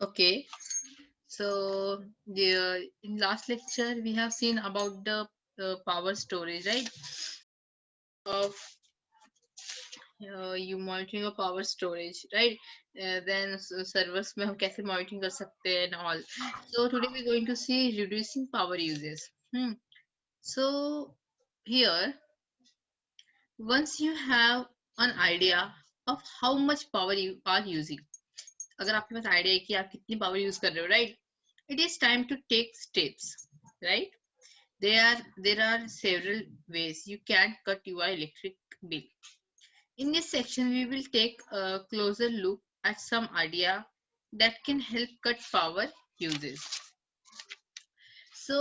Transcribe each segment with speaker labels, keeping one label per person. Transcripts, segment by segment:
Speaker 1: Okay, so in last lecture we have seen about the power storage, right? Of you monitoring of power storage, right? Then servers में हम कैसे monitoring कर सकते हैं and all. So today we're going to see reducing power uses. So here, once you have an idea of how much power you are using, अगर आपके पास idea है कि आप कितनी पावर यूज कर रहे हो, right, it is time to take steps, right. There are several ways you can cut your electric bill. In this section we will take a closer look at some idea that can help cut power uses. So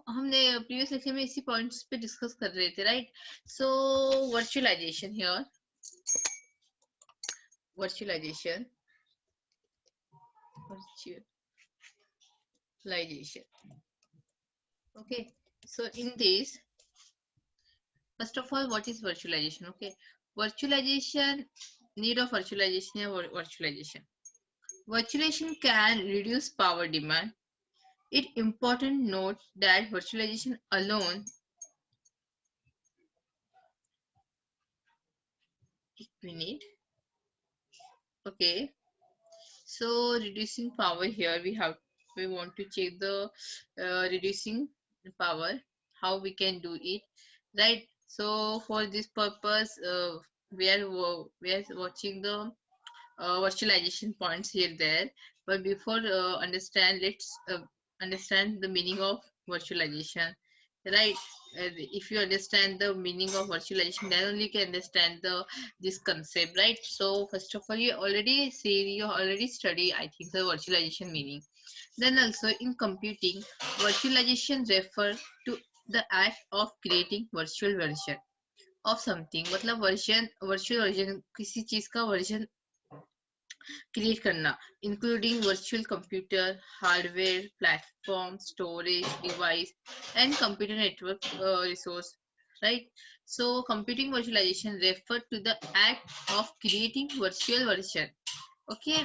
Speaker 1: हमने previous section में इसी points पे discuss कर रहे थे, right? So virtualization here, virtualization virtualization. Okay, so in this, first of all, what is virtualization? Okay, virtualization, need of virtualization or virtualization. Virtualization can reduce power demand. It important note that virtualization alone, we need. Okay, so reducing power here we want to check the reducing the power, how we can do it, right? So for this purpose, we are watching the virtualization points here there, but before understand, let's understand the meaning of virtualization, right? If you understand the meaning of virtualization, then only you can understand the this concept, right? So first of all, you already study, I think, the virtualization meaning. Then also in computing, virtualization refer to the act of creating virtual version of something. मतलब version, virtual version किसी चीज का version create करना, including virtual computer, hardware, platform, storage, device, and computer network resource, right? So computing virtualization refer to the act of creating virtual version. Okay,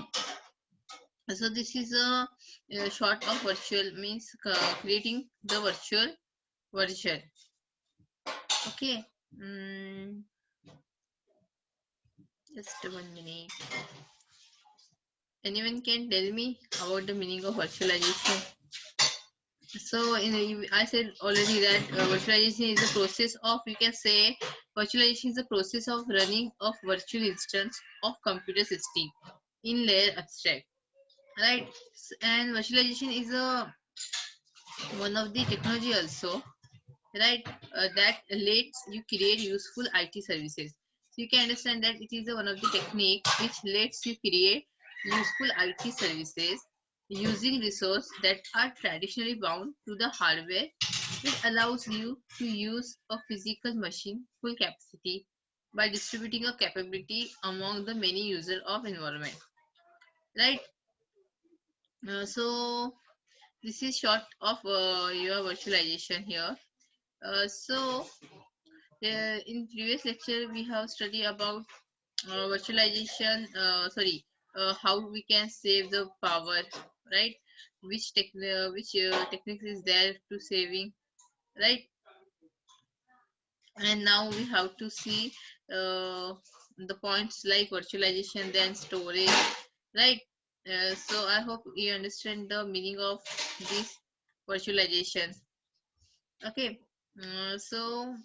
Speaker 1: so this is a short of virtual means creating the virtual version. Okay, just 1 minute. Anyone can tell me about the meaning of virtualization? So I said already that virtualization is the process of, you can say, virtualization is the process of running of virtual instance of computer system in layer abstract, right? And virtualization is a one of the technology also, right? That lets you create useful IT services. So you can understand that it is one of the technique which lets you create useful IT services using resources that are traditionally bound to the hardware. It allows you to use a physical machine full capacity by distributing a capability among the many users of environment, right? So this is short of your virtualization here. So in previous lecture we have studied about virtualization, how we can save the power, right? Which techniques is there to saving, right? And now we have to see the points like virtualization, then storage, right? So I hope you understand the meaning of this virtualization. Okay, so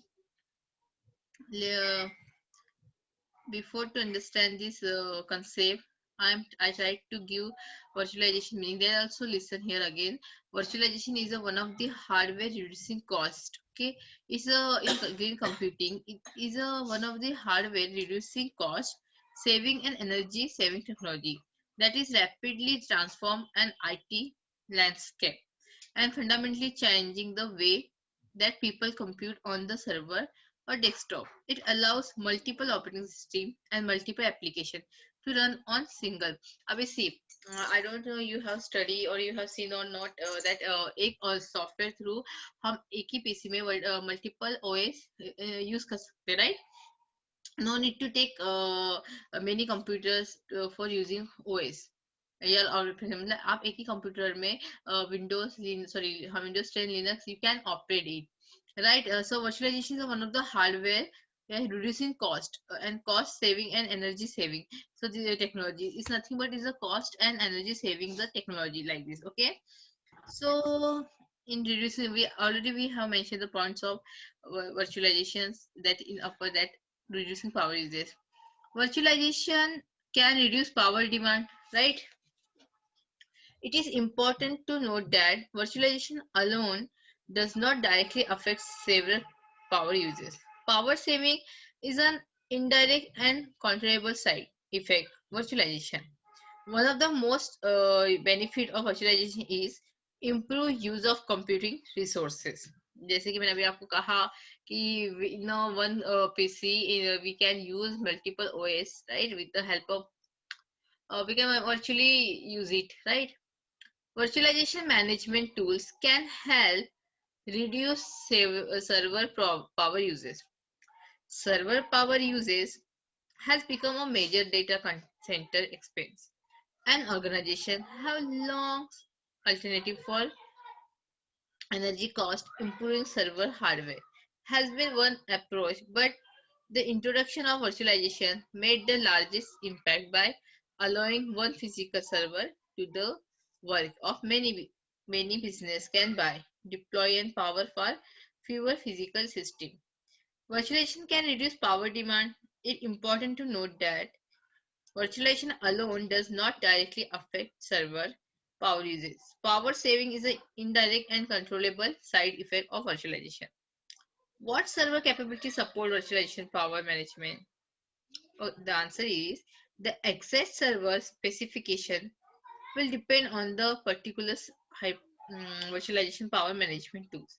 Speaker 1: uh, before to understand this concept, I tried to give virtualization meaning. Then also listen here again. Virtualization is one of the hardware reducing cost. Okay, it's a in green computing. It is a one of the hardware reducing cost, saving and energy saving technology that is rapidly transform an IT landscape and fundamentally changing the way that people compute on the server or desktop. It allows multiple operating system and multiple application to run on single. Abhi see, I don't know you have studied or you have seen or not that एक software through हम एक ही PC में multiple OS use कर सकते, right? No need to take many computers for using OS. या और मतलब आप एक ही कंप्यूटर में विंडोज हाँ Windows 10 Linux you can operate it, right? So virtualization is one of the hardware reducing cost and cost saving and energy saving. So the technology is nothing but is a cost and energy saving the technology like this. Okay, so in reducing, we have mentioned the points of virtualizations that in upper that reducing power uses. Virtualization can reduce power demand, right? It is important to note that virtualization alone does not directly affect several power uses. Power saving is an indirect and controllable side effect virtualization. One of the most benefit of virtualization is improve use of computing resources. जैसे कि मैंने अभी आपको कहा कि in one PC we can use multiple OS, right? With the help of we can virtually use it, right? Virtualization management tools can help reduce power uses. Server power uses has become a major data center expense. An organization have long alternative for energy cost. Improving server hardware has been one approach, but the introduction of virtualization made the largest impact by allowing one physical server to the work of many business can buy, deploy and power for fewer physical systems. Virtualization can reduce power demand. It's important to note that virtualization alone does not directly affect server power usage. Power saving is an indirect and controllable side effect of virtualization. What server capability support virtualization power management? Oh, the answer is the exact server specification will depend on the particular virtualization power management tools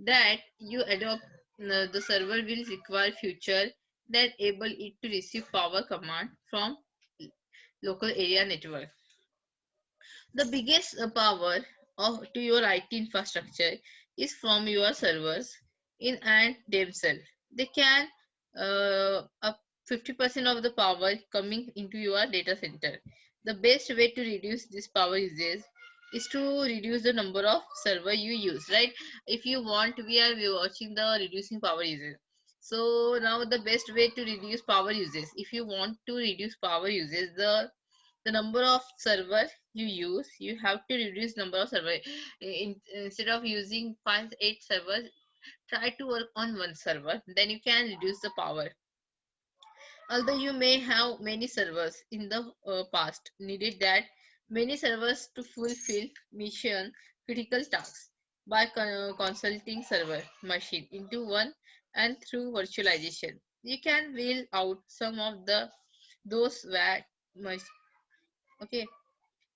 Speaker 1: that you adopt. The server will require feature that enable it to receive power command from local area network. The biggest power of to your IT infrastructure is from your servers in and themselves. They can up 50% of the power coming into your data center. The best way to reduce this power usage is to reduce the number of server you use, right? If you want, we are watching the reducing power usage. So now the best way to reduce power usage, if you want to reduce power usage, the number of server you use, you have to reduce number of server. Instead of using 5 8 servers, try to work on one server, then you can reduce the power. Although you may have many servers in the past needed that many servers to fulfill mission critical tasks by consulting server machine into one, and through virtualization you can wheel out some of the those were much. Okay,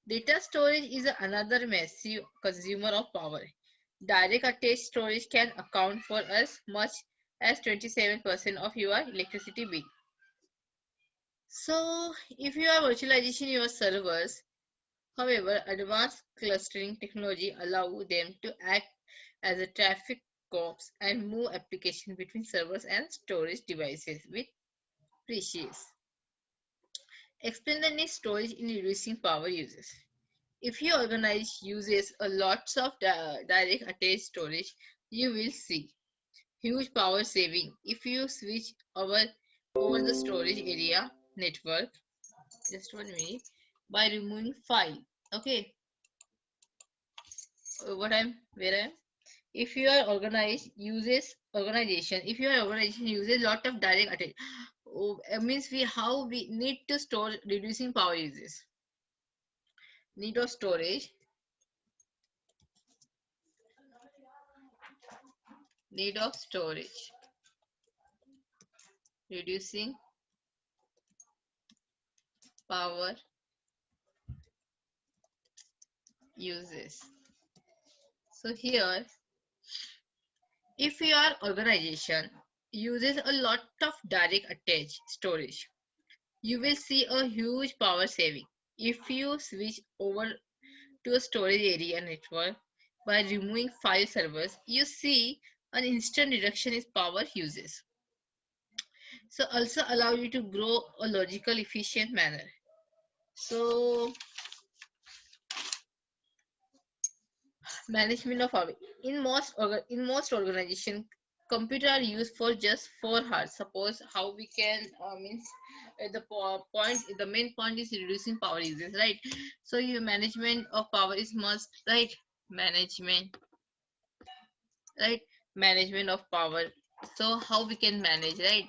Speaker 1: data storage is another massive consumer of power. Direct attached storage can account for as much as 27% of your electricity bill. So, if you are virtualizing your servers, however, advanced clustering technology allow them to act as a traffic cops and move application between servers and storage devices with precious. Explain the need storage in reducing power uses. If you organize uses a lots of direct attached storage, you will see huge power saving if you switch over the storage area network. Just 1 minute. By removing file. Okay, what I'm where I am. If you are if your organization uses lot of direct attach, means we need to store reducing power uses. Need of storage. Need of storage. Reducing power uses. So here, if your organization uses a lot of direct attached storage, you will see a huge power saving. If you switch over to a storage area network by removing file servers, you see an instant reduction in power uses. So also allow you to grow a logical efficient manner. So Management of power. In most organization, computer are used for just 4 hours. Suppose how we can means the main point is reducing power uses, right? So your management of power is must, right? Management, right? Management of power. So how we can manage, right?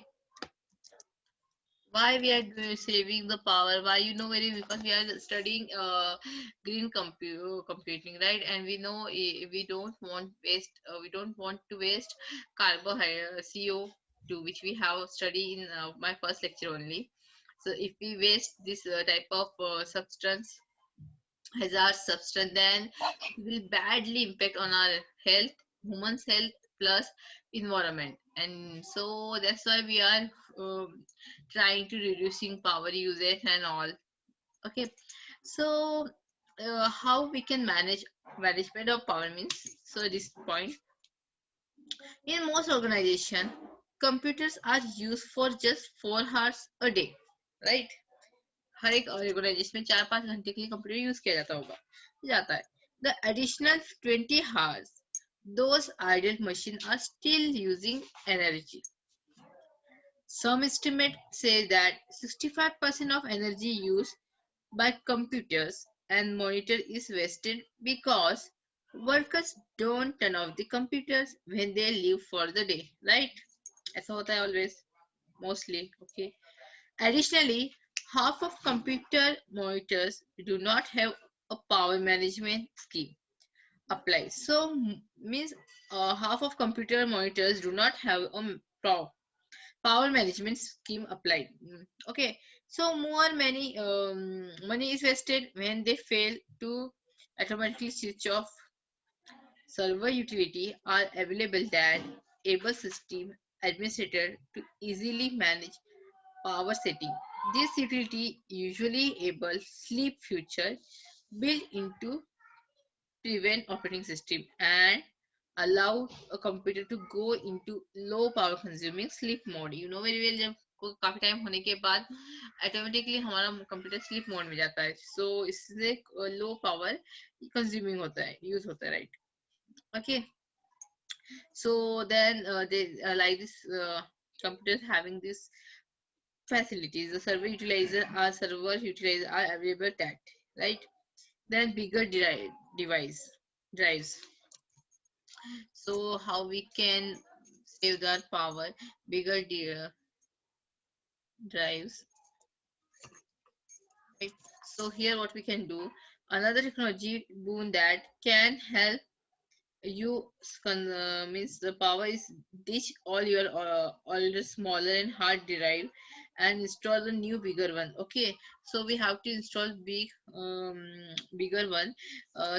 Speaker 1: Why we are saving the power? Why, very, because we are studying green computing, right? And we know we don't want waste, we don't want to waste carbohydrate CO2, which we have studied in my first lecture only. So if we waste this type of substance, hazard substance, then it will badly impact on our health, human's health, plus environment. And so that's why we are trying to reducing power usage and all. Okay, so how we can manage management of power means, so this point, in most organization, computers are used for just 4 hours a day, right? हर एक organisation में 4-5 घंटे के लिए computer use किया जाता है the additional 20 hours, those idle machines are still using energy. Some estimates say that 65% of energy used by computers and monitor is wasted because workers don't turn off the computers when they leave for the day, right? ऐसा होता है always, mostly. Okay. Additionally, half of computer monitors do not have a power management scheme applied. So means half of computer monitors do not have a power management scheme applied. Okay, so more money is wasted when they fail to automatically switch off. Server utility are available that able system administrator to easily manage power setting. This utility usually able sleep feature built into prevent operating system and allow a computer to go into low power consuming sleep mode. You know very well, जब काफी time होने के बाद automatically हमारा computer sleep mode में जाता है, सो इससे लो पावर कंज्यूमिंग होता है, यूज होता है, right? Okay, so then they like this computers having this facilities, the server utilizer are available that, right? Then bigger device drives. So how we can save that power? Bigger drives, right? So here what we can do, another technology boon that can help you means the power is ditch all your all the smaller and hard drive and install the new bigger one. Okay, so we have to install bigger one,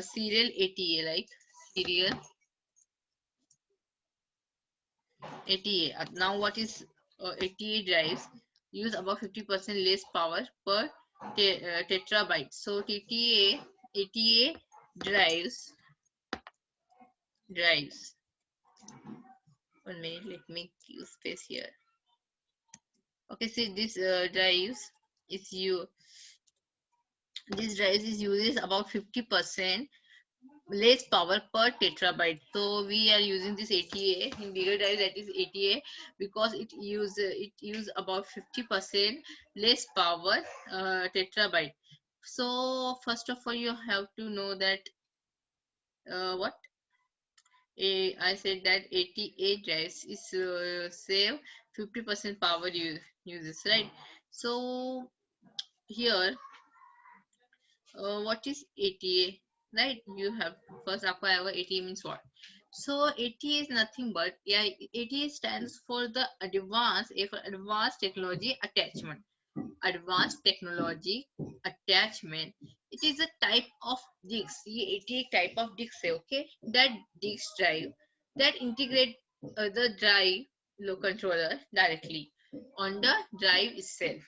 Speaker 1: serial ATA, like serial ATA. Now what is ATA drives use about 50% less power per tetrabyte. So ATA drives 1 minute, let me use space here. Okay, see this drives is you this drives is uses about 50% less power per tetrabyte. So we are using this ATA in bigger drive, that is ATA, because it use about 50% less power tetrabyte. So first of all you have to know that what I said, that 88 drives is save 50% power uses, right? So here what is ATA, right? You have first acquire ATA means what? So ATA is nothing but, yeah, ATA stands for the advanced technology attachment. Advanced technology attachment. It is a type of disk. ये ATA type of disk है, okay? That disk drive that integrate the drive controller directly on the drive itself.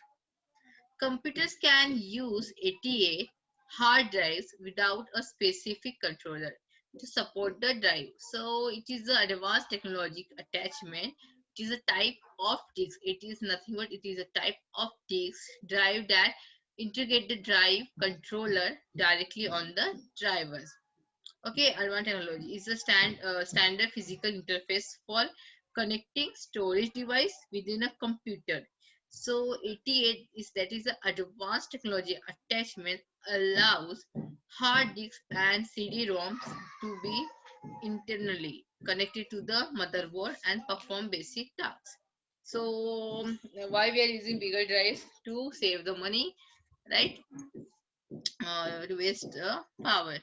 Speaker 1: Computers can use ATA hard drives without a specific controller to support the drive. So it is the advanced technology attachment. It is a type of disk. It is nothing but it is a type of disk drive that integrate the drive controller directly on the drivers. Okay, advanced technology is a standard physical interface for connecting storage device within a computer. So 88 is that is the advanced technology attachment allows hard disks and CD-ROMs to be internally connected to the motherboard and perform basic tasks. So why we are using bigger drives? To save the money, right? To waste power.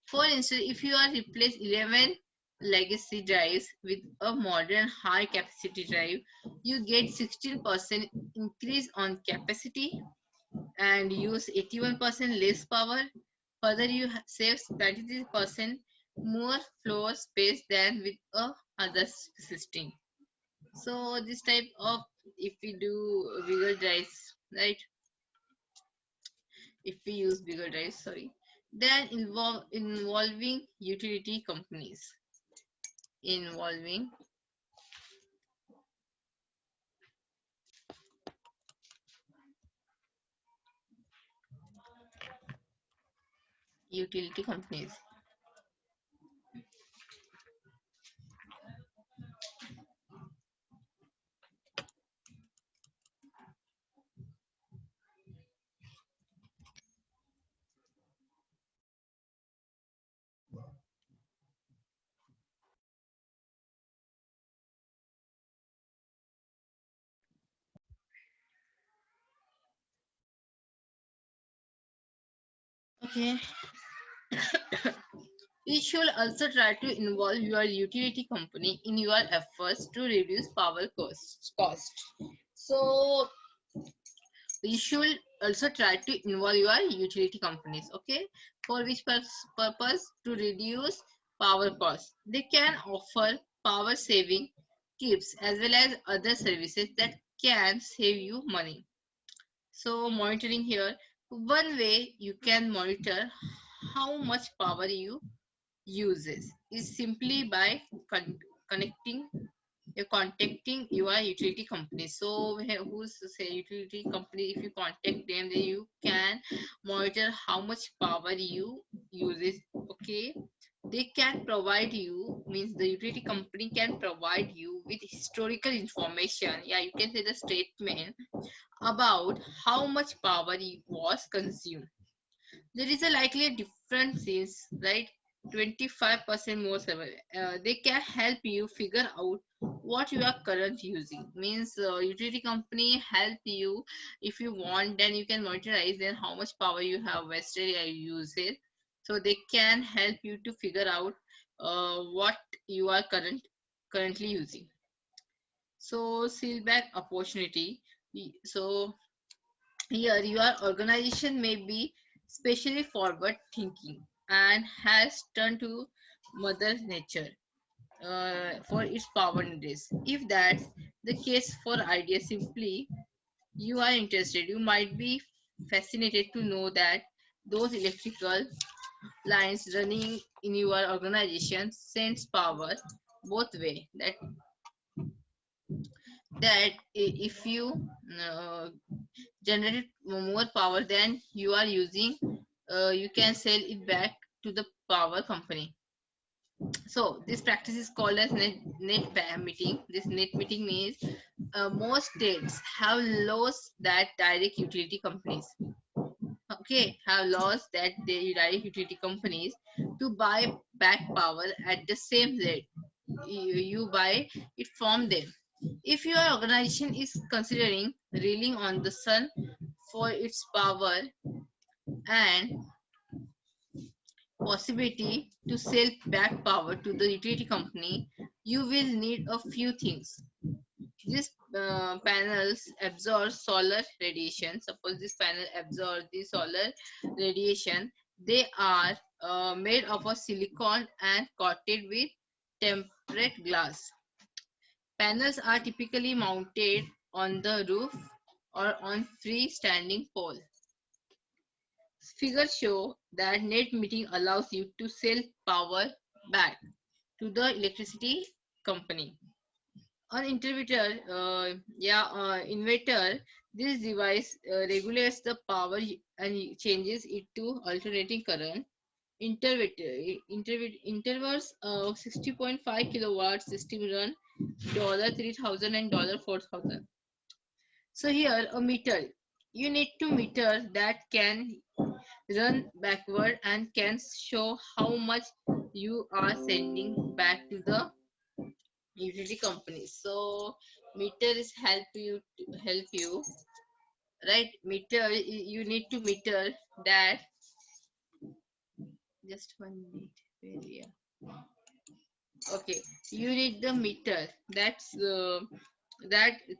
Speaker 1: For instance, if you are replace 11 legacy drives with a modern high capacity drive, you get 16% increase on capacity and use 81% less power. Further, you save 23% more floor space than with a other system. So this type of, if we do bigger drives, right? If we use bigger drives, sorry, then involving utility companies, involving utility companies. Okay, you should also try to involve your utility company in your efforts to reduce power cost. So you should also try to involve your utility companies. Okay, for which purpose? To reduce power costs. They can offer power saving tips as well as other services that can save you money. So monitoring here, one way you can monitor how much power you uses is simply by connecting you're contacting your utility company. So who's say utility company, if you contact them, then you can monitor how much power you uses. Okay, they can provide you, means the utility company can provide you with historical information. Yeah, you can say the statement about how much power was consumed. There is a likely a difference is, right, 25% more server. They can help you figure out what you are currently using, means utility company help you. If you want, then you can monitorize then how much power you have wasted or used it. So they can help you to figure out what you are currently using. So seal back opportunity. So here, your organization may be specially forward thinking and has turned to Mother Nature for its power needs. If that's the case for ideas, simply you are interested, you might be fascinated to know that those electrical lines running in your organization sends power both way. That if you uh, generate more power than you are using, you can sell it back to the power company. So this practice is called as net meeting. This net meeting means most states have laws that direct utility companies, okay, have laws that they direct utility companies to buy back power at the same rate you buy it from them. If your organization is considering relying on the sun for its power and possibility to sell back power to the utility company, you will need a few things. These panels absorb solar radiation. Suppose this panel absorbs the solar radiation. They are made of a silicon and coated with tempered glass. Panels are typically mounted on the roof or on freestanding pole. Figures show that net metering allows you to sell power back to the electricity company. On inverter, this device regulates the power and changes it to alternating current. intervals of 60.5 kilowatt system run $3,000 and $4,000. So here a meter. You need to meter that can run backward and can show how much you are sending back to the utility company. So meter is help you, right? Meter, you need to meter that. Just 1 minute. Where we are. Okay, you need the meter that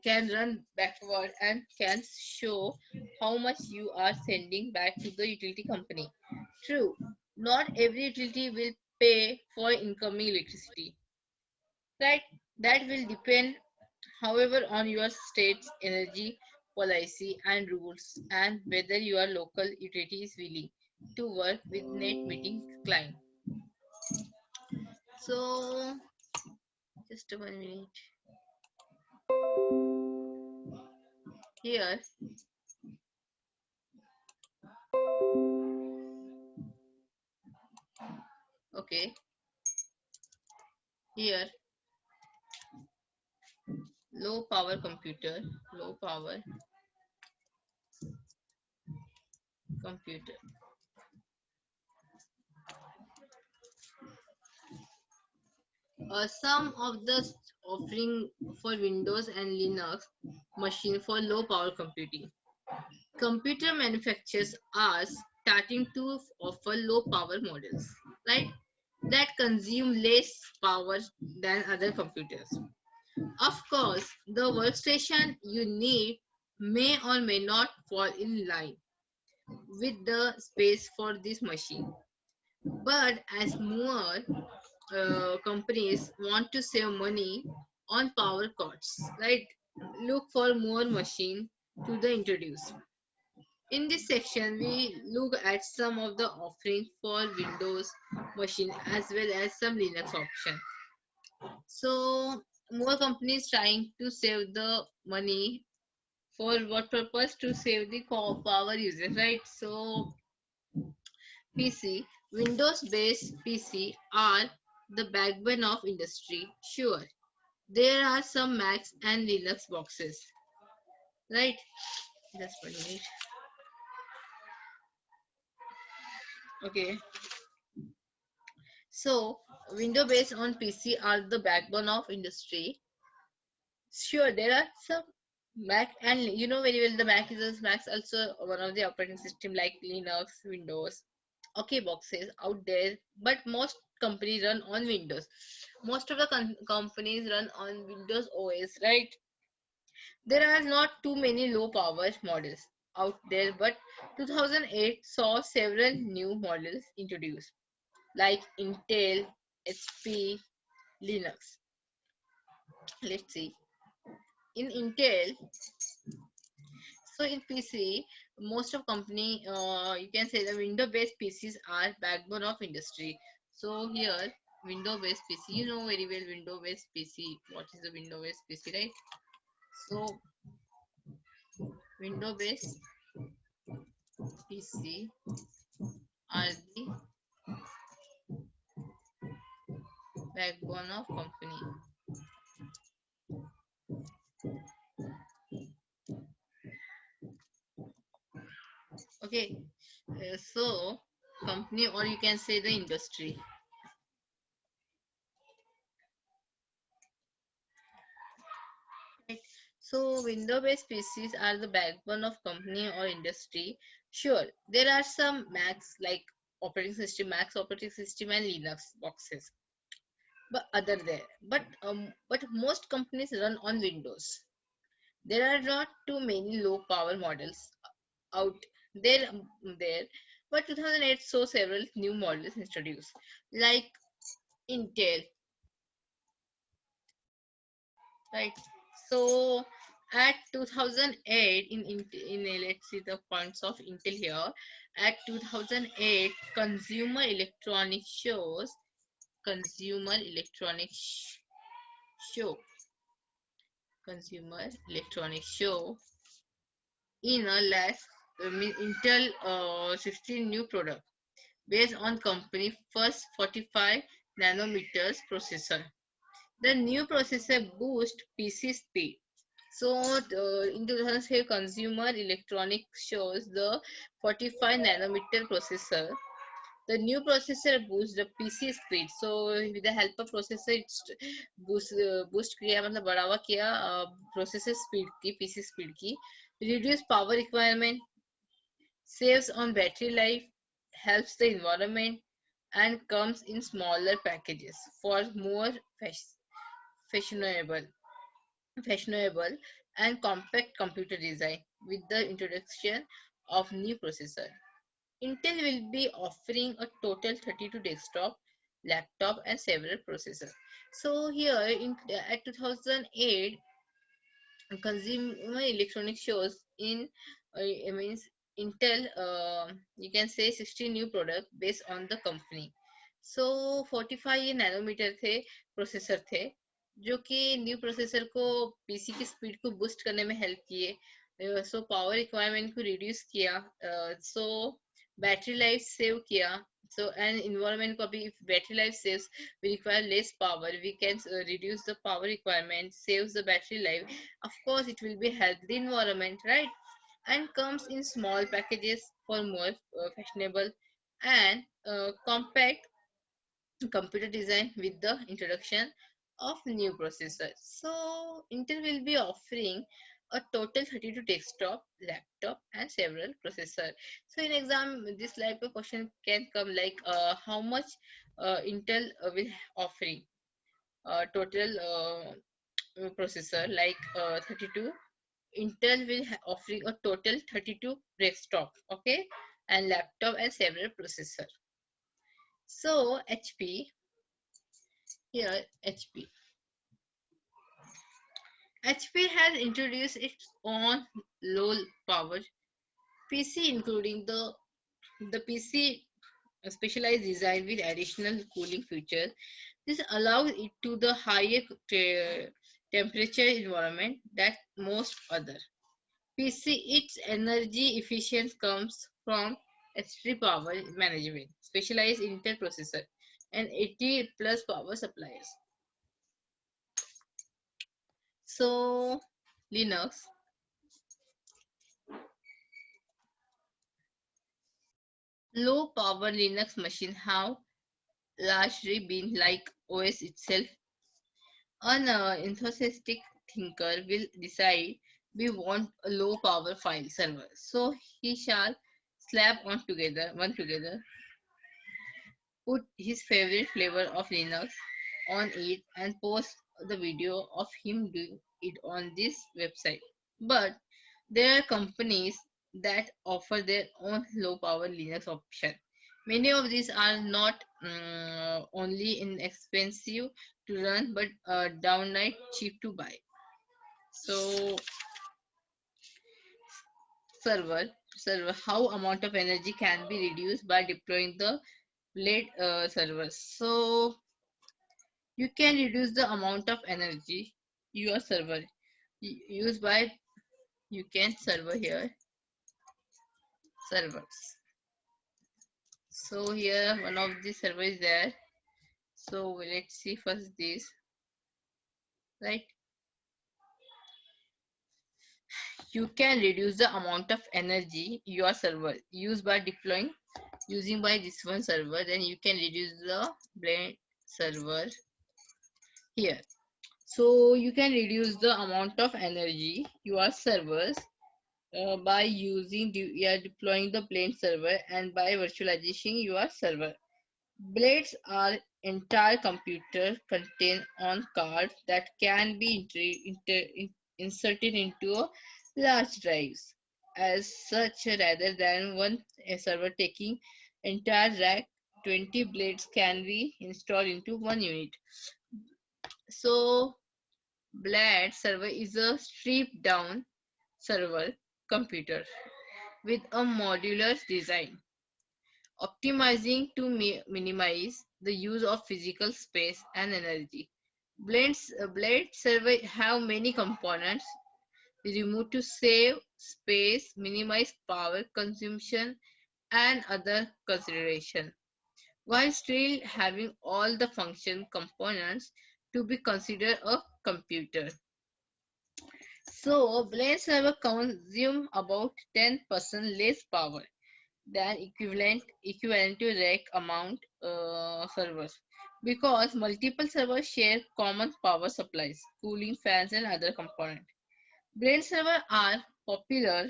Speaker 1: can run backward and can show how much you are sending back to the utility company. True, not every utility will pay for incoming electricity, right? That will depend, however, on your state's energy policy and rules and whether your local utility is willing to work with NetMeeting client. So, just 1 minute. Here, okay, here, low power computer, low power computer. Some of the offering for Windows and Linux machine for low power computing. Computer manufacturers are starting to offer low power models, right? That consume less power than other computers. Of course, the workstation you need may or may not fall in line with the space for this machine. But as more companies want to save money on power costs, right? Look for more machine to the introduce. In this section, we look at some of the offerings for Windows machine as well as some Linux option. So more companies trying to save the money for what purpose? To save the power usage, right? So PC, Windows based PC are the backbone of industry. Sure, there are some Macs and Linux boxes, right? Just 1 minute. Okay, so Windows based on PC are the backbone of industry. Sure, there are some Mac, and you know very well the Mac's also one of the operating system like Linux, Windows. Okay, boxes out there, but most companies run on Windows. Most of the companies run on Windows OS, right? There are not too many low power models out there, but 2008 saw several new models introduced, like Intel, HP, Linux. Let's see. In Intel, so in PC, most of company, you can say the Windows-based PCs are backbone of industry. So here, Windows-based PC, you know very well Windows-based PC. What is the Windows-based PC, right? So Windows-based PC are the backbone of company. Okay, so company, or you can say the industry. Right. So Windows-based PCs are the backbone of company or industry. Sure, there are some Macs like Macs operating system and Linux boxes, but other there. But most companies run on Windows. There are not too many low power models out there. But 2008 saw several new models introduced, like Intel, right? So at 2008 let's see the points of Intel here. At 2008 consumer electronics show consumer electronics show in a last Intel 16 new product. based on company first 45 nanometers processor. The new processor boosts PC speed. So in 2005, Consumer Electronics shows the 45 nanometer processor. The new processor boosts the PC speed. So with the help of processor, it's boost किया मतलब बढ़ावा किया processor speed की PC speed की, reduce power requirement, saves on battery life, helps the environment, and comes in smaller packages for more fashionable, fashionable and compact computer design. With the introduction of new processor, Intel will be offering a total 32 desktop, laptop, and several processors. So here at 2008, consumer electronics shows in means Intel, you can say 60 new product based on the company. So 45 ये nanometre थे processor थे जो कि new processor को PC की speed को boost करने में हेल्प किए, सो पावर रिक्वायरमेंट को रिड्यूस किया, सो बैटरी लाइफ सेव किया, so and environment को भी if battery life saves we require less power, we can reduce the power requirement, saves the battery life. Of course, it will be help the environment, right? And comes in small packages for more fashionable and compact computer design with the introduction of new processor. So Intel will be offering a total 32 desktop, laptop, and several processor. So in exam, this type of question can come like how much Intel will offering total processor like 32. Intel will offering a total 32 desktop, okay, and laptop and several processor. So HP here HP has introduced its own low power PC, including the PC specialized design with additional cooling features. This allows it to the higher temperature environment that most other PC. Its energy efficiency comes from extreme power management, specialized Intel processor, and 80 plus power suppliers. So Linux. Low power Linux machine have largely been like OS itself. An enthusiastic thinker will decide we want a low power file server. So he shall slap one together, put his favorite flavor of Linux on it and post the video of him doing it on this website. But there are companies that offer their own low power Linux option. Many of these are not only inexpensive to run but downright cheap to buy. So server how amount of energy can be reduced by deploying the blade servers. So you can reduce the amount of energy your server used by, you can server here servers. So here one of the server is there. So let's see first this, right? You can reduce the amount of energy your server used by deploying using by this one server. Then you can reduce the blade server here. So you can reduce the amount of energy your servers by using you are deploying the blade server and by virtualization your server. Blades are entire computer contain on cards that can be inserted into a large drives. As such, rather than one server taking entire rack, 20 blades can be installed into one unit. So, Blade server is a stripped down server computer with a modular design, optimizing to minimize the use of physical space and energy. Blade server have many components removed to save space, minimize power consumption, and other consideration, while still having all the function components to be considered a computer. So, blade server consume about 10% less power than equivalent to rack amount servers, because multiple servers share common power supplies, cooling fans, and other components. Blade servers are popular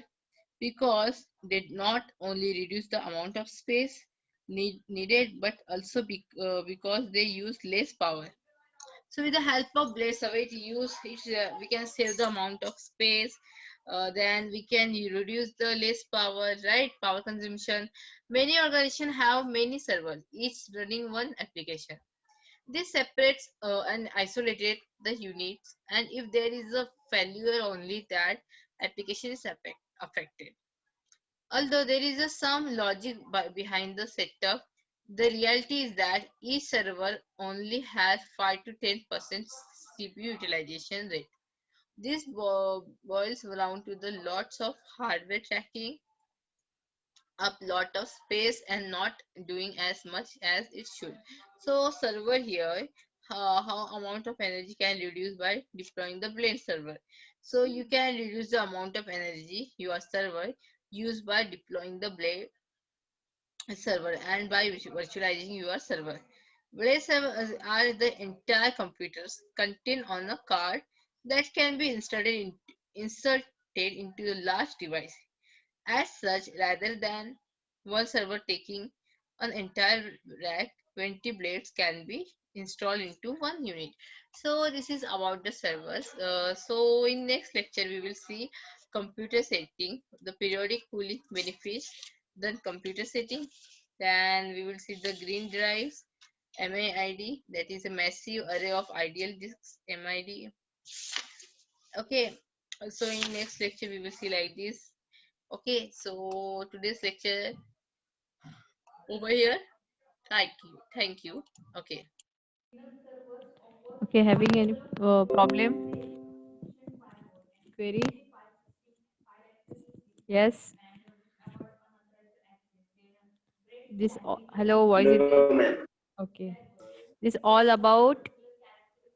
Speaker 1: because they not only reduce the amount of space needed, but also because they use less power. So with the help of blade server, we can save the amount of space. Then we can reduce the less power, right? Power consumption. Many organizations have many servers, each running one application. This separates and isolated the units, and if there is a failure, only that application is affected. Although there is some logic behind the setup, the reality is that each server only has 5 to 10% CPU utilization rate. This boils down to the lots of hardware tracking up lot of space and not doing as much as it should. So server here, how amount of energy can reduce by deploying the blade server. So you can reduce the amount of energy your server use by deploying the blade server and by virtualizing your server. Blade servers are the entire computers contained on a card that can be inserted into the large device. As such, rather than one server taking an entire rack, 20 blades can be installed into one unit. So this is about the servers. So in next lecture we will see computer setting, the periodic cooling benefits, then computer setting, then we will see the green drives, MID, that is a massive array of ideal disks, MID. Okay, so in next lecture we will see like this. Okay, so today's lecture over here. Thank you. Thank you. Okay.
Speaker 2: Okay, having any problem? Query? Yes. Hello, voice is
Speaker 3: No, ma'am.
Speaker 2: okay. This all about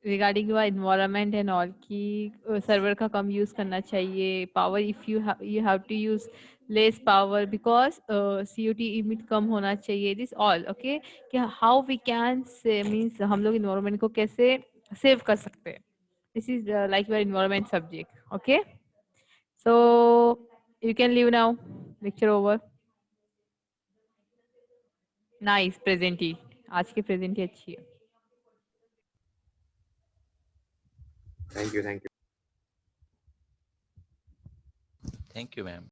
Speaker 2: regarding your environment and all कि server का कम use करना चाहिए power if you have to use less power because COT emit कम होना चाहिए this all okay कि how we can say means हम लोग environment को कैसे save कर सकते हैं this is like your environment subject okay so you can leave now lecture over nice present ही आज की present ही अच्छी है
Speaker 3: Thank you. Thank you.
Speaker 4: Thank you, ma'am.